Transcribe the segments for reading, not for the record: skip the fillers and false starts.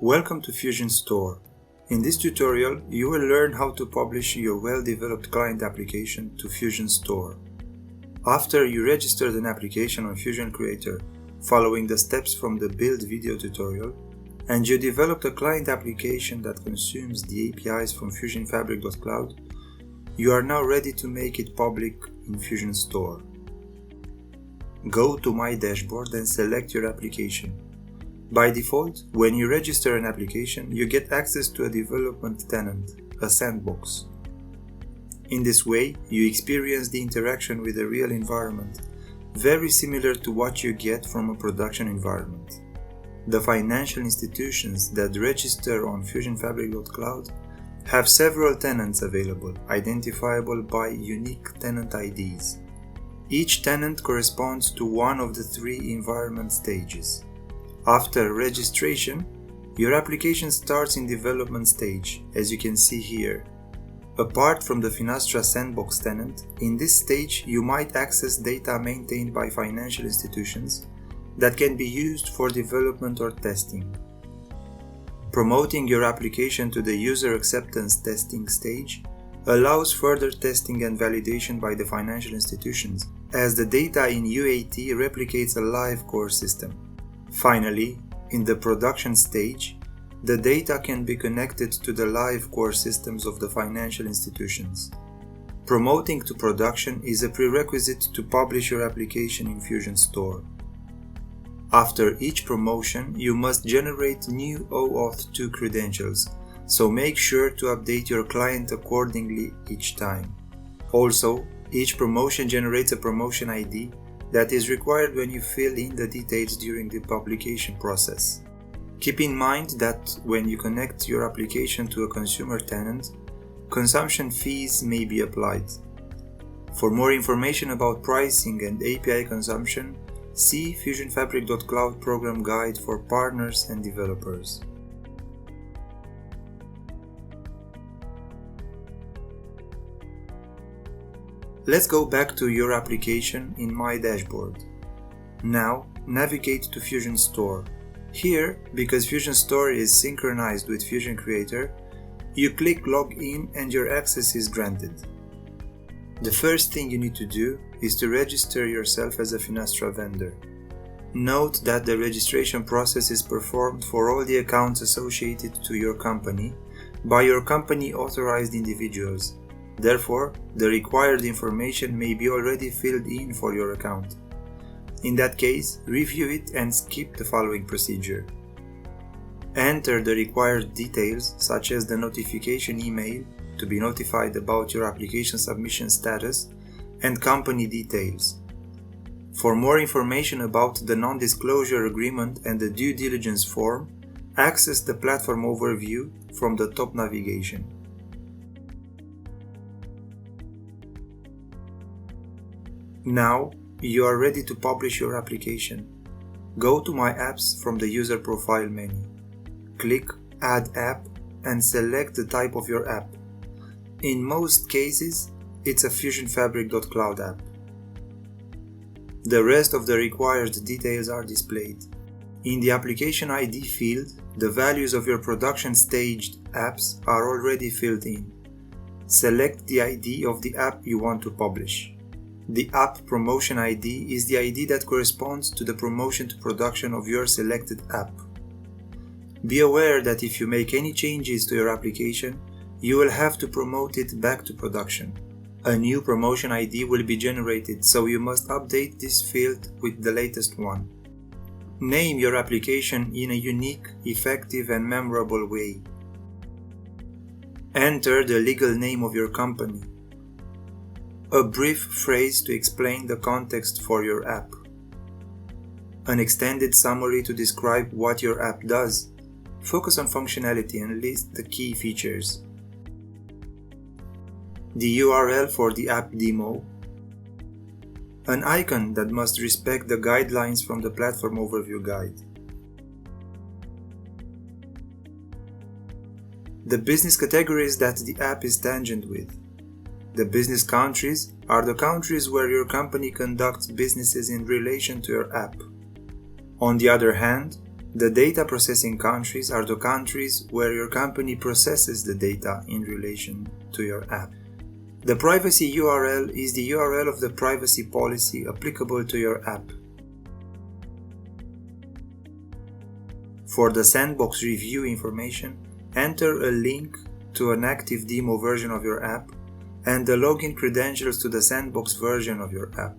Welcome to FusionStore. In this tutorial, you will learn how to publish your well-developed client application to FusionStore. After you registered an application on FusionCreator, following the steps from the build video tutorial, and you developed a client application that consumes the APIs from FusionFabric.cloud, you are now ready to make it public in FusionStore. Go to My Dashboard and select your application. By default, when you register an application, you get access to a development tenant, a sandbox. In this way, you experience the interaction with a real environment, very similar to what you get from a production environment. The financial institutions that register on FusionFabric.cloud have several tenants available, identifiable by unique tenant IDs. Each tenant corresponds to one of the three environment stages. After registration, your application starts in development stage, as you can see here. Apart from the Finastra Sandbox tenant, in this stage you might access data maintained by financial institutions that can be used for development or testing. Promoting your application to the user acceptance testing stage allows further testing and validation by the financial institutions, as the data in UAT replicates a live core system. Finally, in the production stage, the data can be connected to the live core systems of the financial institutions. Promoting to production is a prerequisite to publish your application in FusionStore. After each promotion, you must generate new OAuth 2 credentials, so make sure to update your client accordingly each time. Also, each promotion generates a promotion ID that is required when you fill in the details during the publication process. Keep in mind that when you connect your application to a consumer tenant, consumption fees may be applied. For more information about pricing and API consumption, see FusionFabric.cloud program guide for partners and developers. Let's go back to your application in My Dashboard. Now, navigate to FusionStore. Here, because FusionStore is synchronized with FusionCreator, you click Login and your access is granted. The first thing you need to do is to register yourself as a Finastra vendor. Note that the registration process is performed for all the accounts associated to your company by your company authorized individuals. Therefore, the required information may be already filled in for your account. In that case, review it and skip the following procedure. Enter the required details, such as the notification email to be notified about your application submission status and company details. For more information about the non-disclosure agreement and the due diligence form, access the platform overview from the top navigation. Now, you are ready to publish your application. Go to My Apps from the User Profile menu. Click Add App and select the type of your app. In most cases, it's a FusionFabric.cloud app. The rest of the required details are displayed. In the Application ID field, the values of your production staged apps are already filled in. Select the ID of the app you want to publish. The app promotion ID is the ID that corresponds to the promotion to production of your selected app. Be aware that if you make any changes to your application, you will have to promote it back to production. A new promotion ID will be generated, so you must update this field with the latest one. Name your application in a unique, effective, and memorable way. Enter the legal name of your company. A brief phrase to explain the context for your app. An extended summary to describe what your app does. Focus on functionality and list the key features. The URL for the app demo. An icon that must respect the guidelines from the platform overview guide. The business categories that the app is tangent with. The business countries are the countries where your company conducts businesses in relation to your app. On the other hand, The data processing countries are the countries where your company processes the data in relation to your app. The privacy URL is the URL of the privacy policy applicable to your app. For the Sandbox review information, enter a link to an active demo version of your app and the login credentials to the Sandbox version of your app.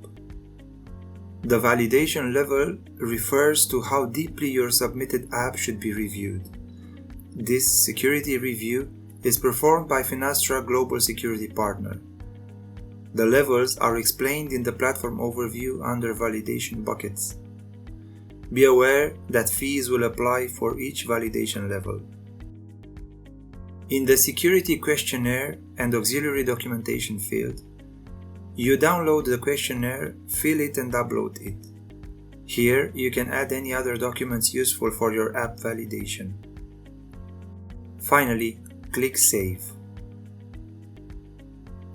The validation level refers to how deeply your submitted app should be reviewed. This security review is performed by Finastra Global Security Partner. The levels are explained in the platform overview under validation buckets. Be aware that fees will apply for each validation level. In the security questionnaire and auxiliary documentation field, you download the questionnaire, fill it and upload it. Here you can add any other documents useful for your app validation. Finally, click Save.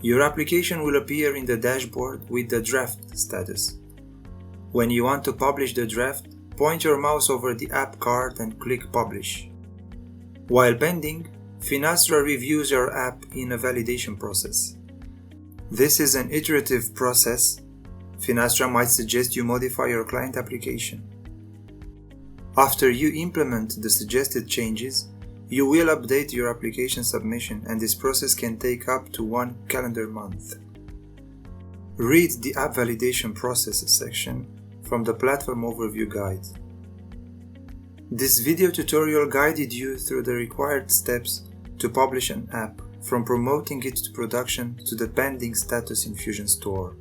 Your application will appear in the dashboard with the draft status. When you want to publish the draft, point your mouse over the app card and click Publish. While pending, Finastra reviews your app in a validation process. This is an iterative process. Finastra might suggest you modify your client application. After you implement the suggested changes, you will update your application submission, and this process can take up to 1 calendar month. Read the App Validation Process section from the Platform Overview Guide. This video tutorial guided you through the required steps to publish an app, from promoting it to production to the pending status in FusionStore.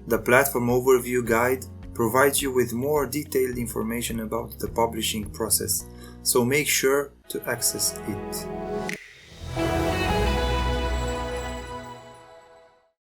The Platform Overview Guide provides you with more detailed information about the publishing process, so make sure to access it.